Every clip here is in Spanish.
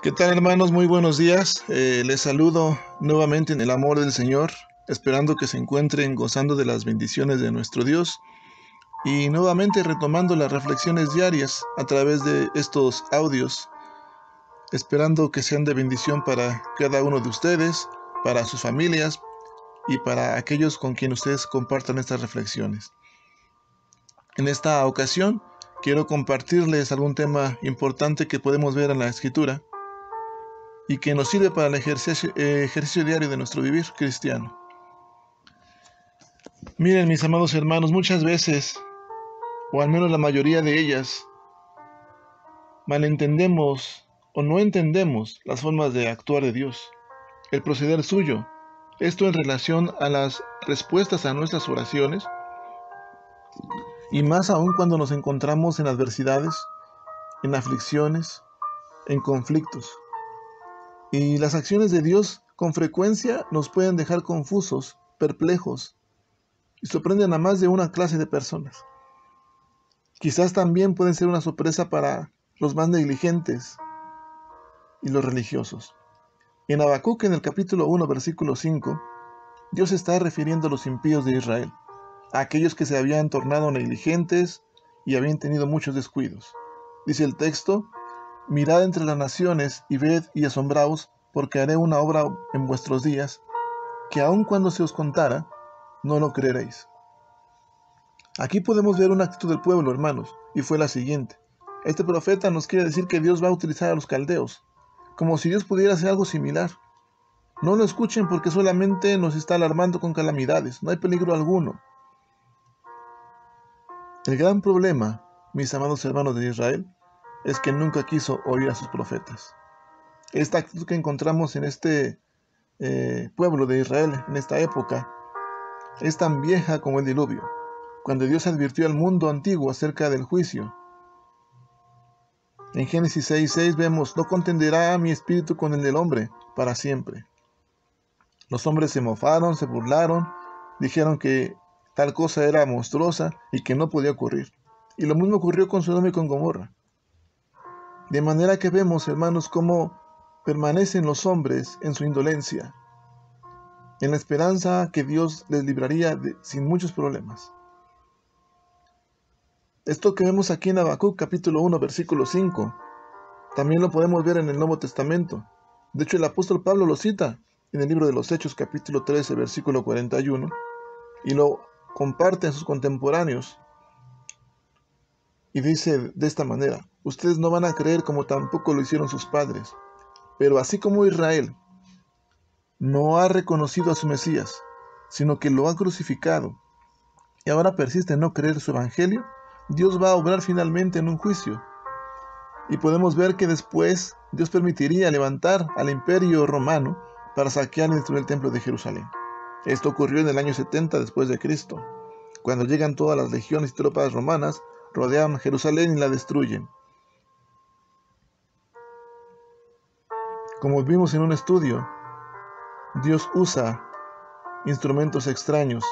¿Qué tal, hermanos? Muy buenos días. Les saludo nuevamente en el amor del Señor, esperando que se encuentren gozando de las bendiciones de nuestro Dios y nuevamente retomando las reflexiones diarias a través de estos audios, esperando que sean de bendición para cada uno de ustedes, para sus familias y para aquellos con quien ustedes compartan estas reflexiones. En esta ocasión, quiero compartirles algún tema importante que podemos ver en la Escritura y que nos sirve para el ejercicio diario de nuestro vivir cristiano. Miren, mis amados hermanos, muchas veces, o al menos la mayoría de ellas, malentendemos o no entendemos las formas de actuar de Dios, el proceder suyo. Esto en relación a las respuestas a nuestras oraciones, y más aún cuando nos encontramos en adversidades, en aflicciones, en conflictos. Y las acciones de Dios con frecuencia nos pueden dejar confusos, perplejos, y sorprenden a más de una clase de personas. Quizás también pueden ser una sorpresa para los más negligentes y los religiosos. En Habacuc, en el capítulo 1, versículo 5, Dios está refiriendo a los impíos de Israel, a aquellos que se habían tornado negligentes y habían tenido muchos descuidos. Dice el texto: mirad entre las naciones y ved y asombraos, porque haré una obra en vuestros días, que aun cuando se os contara, no lo creeréis. Aquí podemos ver una actitud del pueblo, hermanos, y fue la siguiente. Este profeta nos quiere decir que Dios va a utilizar a los caldeos, como si Dios pudiera hacer algo similar. No lo escuchen porque solamente nos está alarmando con calamidades, no hay peligro alguno. El gran problema, mis amados hermanos de Israel, es que nunca quiso oír a sus profetas. Esta actitud que encontramos en este pueblo de Israel, en esta época, es tan vieja como el diluvio, cuando Dios advirtió al mundo antiguo acerca del juicio. En Génesis 6:6 vemos: no contenderá mi espíritu con el del hombre para siempre. Los hombres se mofaron, se burlaron, dijeron que tal cosa era monstruosa y que no podía ocurrir. Y lo mismo ocurrió con Sodoma y con Gomorra. De manera que vemos, hermanos, cómo permanecen los hombres en su indolencia, en la esperanza que Dios les libraría sin muchos problemas. Esto que vemos aquí en Habacuc capítulo 1, versículo 5, también lo podemos ver en el Nuevo Testamento. De hecho, el apóstol Pablo lo cita en el libro de los Hechos capítulo 13, versículo 41, y lo comparte a sus contemporáneos. Y dice de esta manera: ustedes no van a creer como tampoco lo hicieron sus padres, pero así como Israel no ha reconocido a su Mesías, sino que lo ha crucificado, y ahora persiste en no creer su evangelio, Dios va a obrar finalmente en un juicio. Y podemos ver que después Dios permitiría levantar al imperio romano para saquear y destruir el templo de Jerusalén. Esto ocurrió en el año 70 después de Cristo, cuando llegan todas las legiones y tropas romanas, rodean Jerusalén y la destruyen. Como vimos en un estudio, Dios usa instrumentos extraños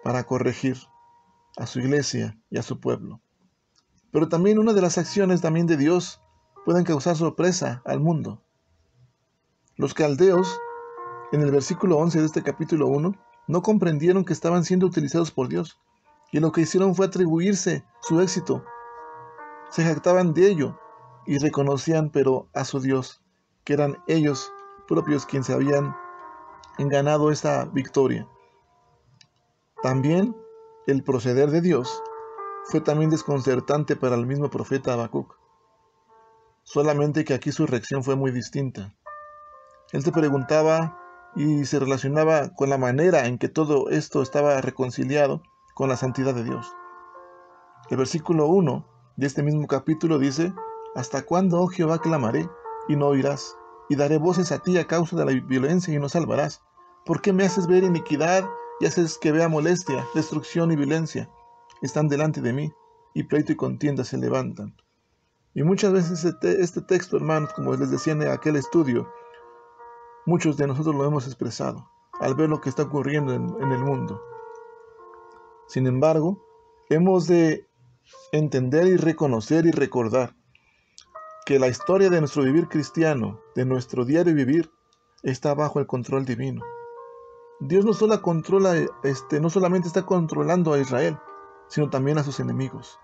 para corregir a su iglesia y a su pueblo. Pero también una de las acciones también de Dios pueden causar sorpresa al mundo. Los caldeos, en el versículo 11 de este capítulo 1, no comprendieron que estaban siendo utilizados por Dios, y lo que hicieron fue atribuirse su éxito. Se jactaban de ello y reconocían pero a su Dios, que eran ellos propios quienes se habían ganado esta victoria. También el proceder de Dios fue también desconcertante para el mismo profeta Habacuc, solamente que aquí su reacción fue muy distinta. Él se preguntaba y se relacionaba con la manera en que todo esto estaba reconciliado con la santidad de Dios. El versículo 1 de este mismo capítulo dice: ¿hasta cuándo, oh Jehová, clamaré y no oirás? Y daré voces a ti a causa de la violencia y no salvarás. ¿Por qué me haces ver iniquidad y haces que vea molestia, destrucción y violencia? Están delante de mí, y pleito y contienda se levantan. Y muchas veces este texto, hermanos, como les decía en aquel estudio, muchos de nosotros lo hemos expresado al ver lo que está ocurriendo en el mundo. Sin embargo, hemos de entender y reconocer y recordar que la historia de nuestro vivir cristiano, de nuestro diario vivir, está bajo el control divino. Dios no solamente está controlando a Israel, sino también a sus enemigos.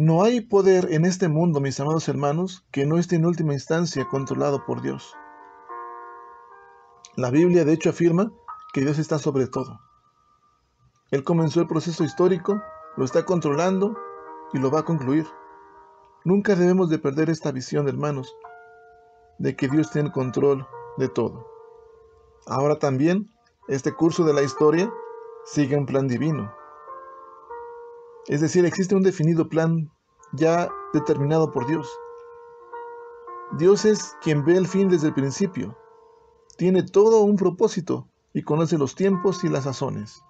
No hay poder en este mundo, mis amados hermanos, que no esté en última instancia controlado por Dios. La Biblia de hecho afirma que Dios está sobre todo. Él comenzó el proceso histórico, lo está controlando y lo va a concluir. Nunca debemos de perder esta visión, hermanos, de que Dios tiene control de todo. Ahora también, este curso de la historia sigue un plan divino. Es decir, existe un definido plan ya determinado por Dios. Dios es quien ve el fin desde el principio. Tiene todo un propósito y conoce los tiempos y las sazones.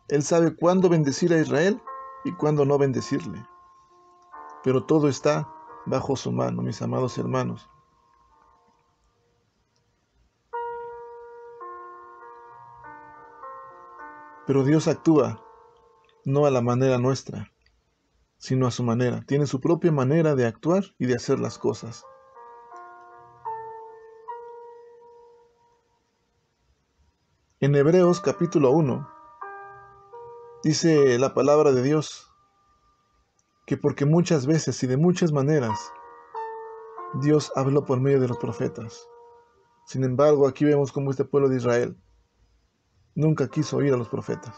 Él sabe cuándo bendecir a Israel y cuándo no bendecirle. Pero todo está bajo su mano, mis amados hermanos. Pero Dios actúa no a la manera nuestra, sino a su manera. Tiene su propia manera de actuar y de hacer las cosas. En Hebreos capítulo 1 dice la palabra de Dios que porque muchas veces y de muchas maneras Dios habló por medio de los profetas. Sin embargo, aquí vemos cómo este pueblo de Israel nunca quiso oír a los profetas.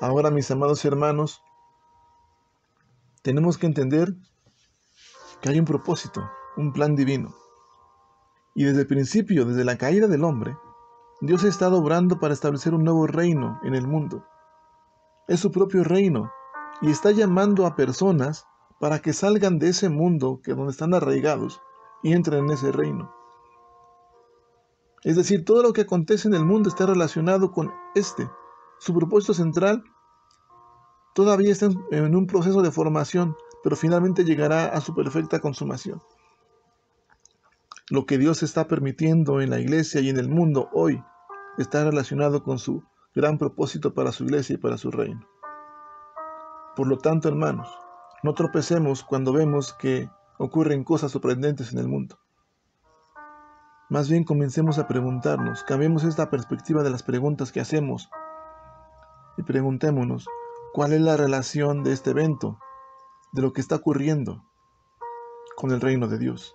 Ahora, mis amados hermanos, tenemos que entender que hay un propósito, un plan divino. Y desde el principio, desde la caída del hombre, Dios ha estado obrando para establecer un nuevo reino en el mundo. Es su propio reino y está llamando a personas para que salgan de ese mundo donde están arraigados y entren en ese reino. Es decir, todo lo que acontece en el mundo está relacionado con Su propósito central todavía está en un proceso de formación, pero finalmente llegará a su perfecta consumación. Lo que Dios está permitiendo en la iglesia y en el mundo hoy está relacionado con su gran propósito para su iglesia y para su reino. Por lo tanto, hermanos, no tropecemos cuando vemos que ocurren cosas sorprendentes en el mundo. Más bien comencemos a preguntarnos, cambiemos esta perspectiva de las preguntas que hacemos y preguntémonos, ¿cuál es la relación de este evento, de lo que está ocurriendo con el reino de Dios?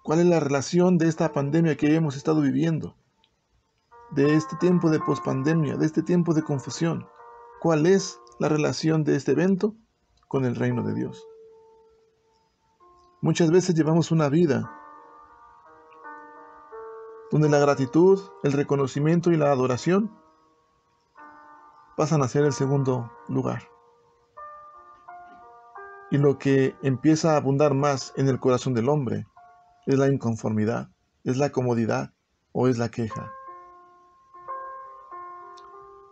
¿Cuál es la relación de esta pandemia que hemos estado viviendo? De este tiempo de pospandemia, de este tiempo de confusión. ¿Cuál es la relación de este evento con el reino de Dios? Muchas veces llevamos una vida donde la gratitud, el reconocimiento y la adoración pasan a ser el segundo lugar. Y lo que empieza a abundar más en el corazón del hombre es la inconformidad, es la comodidad o es la queja.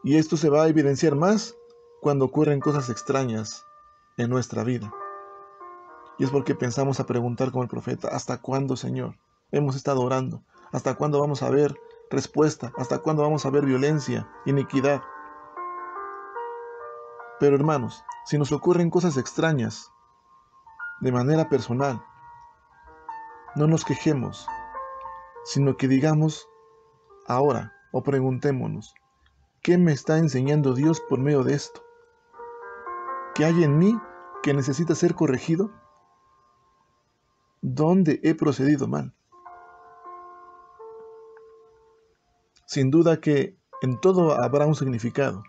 Y esto se va a evidenciar más cuando ocurren cosas extrañas en nuestra vida. Y es porque pensamos a preguntar como el profeta, ¿hasta cuándo, Señor? Hemos estado orando. ¿Hasta cuándo vamos a ver respuesta? ¿Hasta cuándo vamos a ver violencia, iniquidad? Pero hermanos, si nos ocurren cosas extrañas de manera personal, no nos quejemos, sino que digamos ahora o preguntémonos, ¿qué me está enseñando Dios por medio de esto? ¿Qué hay en mí que necesita ser corregido? ¿Dónde he procedido mal? Sin duda que en todo habrá un significado.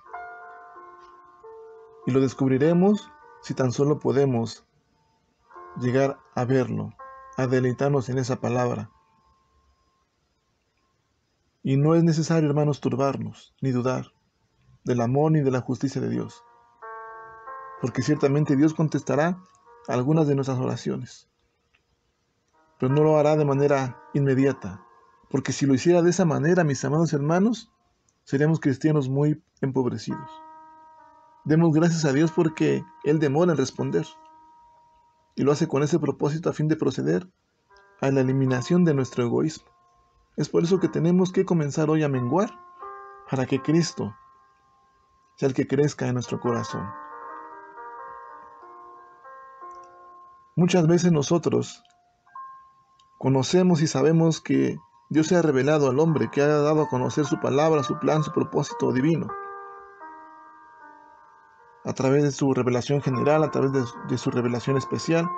Y lo descubriremos si tan solo podemos llegar a verlo, a deleitarnos en esa palabra. Y no es necesario, hermanos, turbarnos, ni dudar del amor ni de la justicia de Dios. Porque ciertamente Dios contestará algunas de nuestras oraciones. Pero no lo hará de manera inmediata. Porque si lo hiciera de esa manera, mis amados hermanos, seríamos cristianos muy empobrecidos. Demos gracias a Dios porque Él demora en responder. Y lo hace con ese propósito a fin de proceder a la eliminación de nuestro egoísmo. Es por eso que tenemos que comenzar hoy a menguar para que Cristo sea el que crezca en nuestro corazón. Muchas veces nosotros conocemos y sabemos que Dios se ha revelado al hombre, que ha dado a conocer su palabra, su plan, su propósito divino, a través de su revelación general, a través de su revelación especial.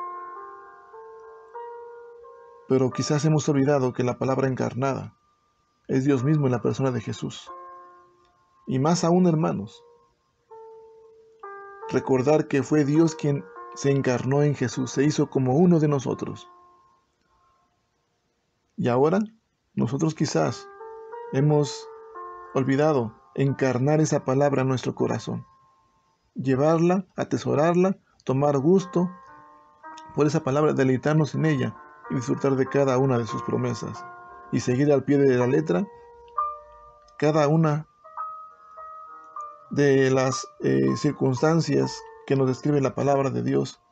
Pero quizás hemos olvidado que la palabra encarnada es Dios mismo en la persona de Jesús. Y más aún, hermanos, recordar que fue Dios quien se encarnó en Jesús, se hizo como uno de nosotros. Y ahora, nosotros quizás hemos olvidado encarnar esa palabra en nuestro corazón, llevarla, atesorarla, tomar gusto por esa palabra, deleitarnos en ella y disfrutar de cada una de sus promesas y seguir al pie de la letra cada una de las circunstancias que nos describe la palabra de Dios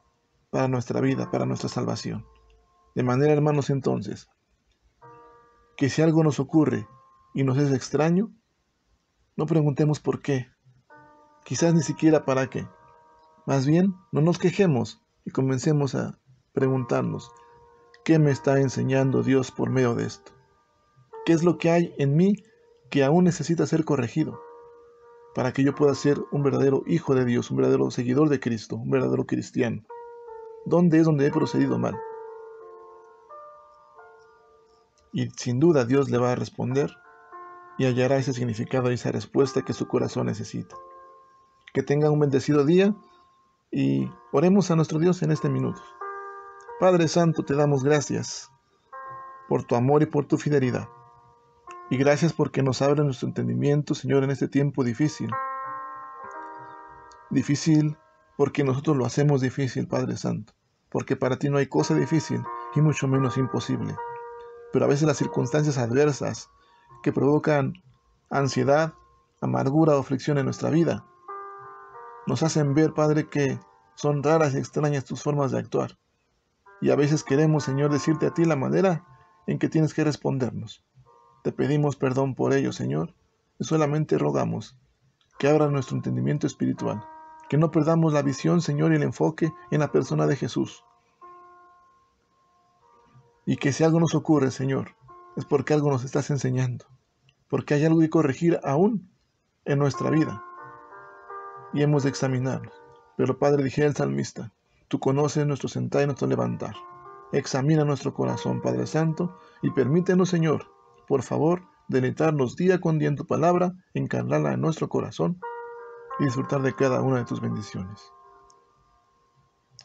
para nuestra vida, para nuestra salvación. De manera, hermanos, entonces, que si algo nos ocurre y nos es extraño, no preguntemos por qué, quizás ni siquiera para qué. Más bien, no nos quejemos y comencemos a preguntarnos, ¿qué me está enseñando Dios por medio de esto? ¿Qué es lo que hay en mí que aún necesita ser corregido para que yo pueda ser un verdadero hijo de Dios, un verdadero seguidor de Cristo, un verdadero cristiano? ¿Dónde es donde he procedido mal? Y sin duda Dios le va a responder y hallará ese significado y esa respuesta que su corazón necesita. Que tengan un bendecido día y oremos a nuestro Dios en este minuto. Padre Santo, te damos gracias por tu amor y por tu fidelidad. Y gracias porque nos abre nuestro entendimiento, Señor, en este tiempo difícil. Difícil porque nosotros lo hacemos difícil, Padre Santo. Porque para ti no hay cosa difícil y mucho menos imposible. Pero a veces las circunstancias adversas que provocan ansiedad, amargura o aflicción en nuestra vida nos hacen ver, Padre, que son raras y extrañas tus formas de actuar. Y a veces queremos, Señor, decirte a ti la manera en que tienes que respondernos. Te pedimos perdón por ello, Señor, y solamente rogamos que abra nuestro entendimiento espiritual, que no perdamos la visión, Señor, y el enfoque en la persona de Jesús. Y que si algo nos ocurre, Señor, es porque algo nos estás enseñando, porque hay algo que corregir aún en nuestra vida, y hemos de examinarnos. Pero Padre, dijera el salmista, tú conoces nuestro sentar y nuestro levantar. Examina nuestro corazón, Padre Santo, y permítenos, Señor, por favor, deleitarnos día con día en tu palabra, encarnarla en nuestro corazón y disfrutar de cada una de tus bendiciones.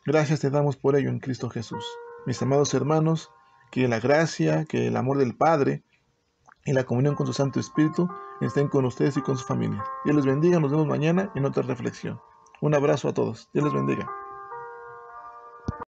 Gracias te damos por ello en Cristo Jesús. Mis amados hermanos, que la gracia, que el amor del Padre y la comunión con su Santo Espíritu estén con ustedes y con su familia. Dios les bendiga, nos vemos mañana en otra reflexión. Un abrazo a todos. Dios les bendiga.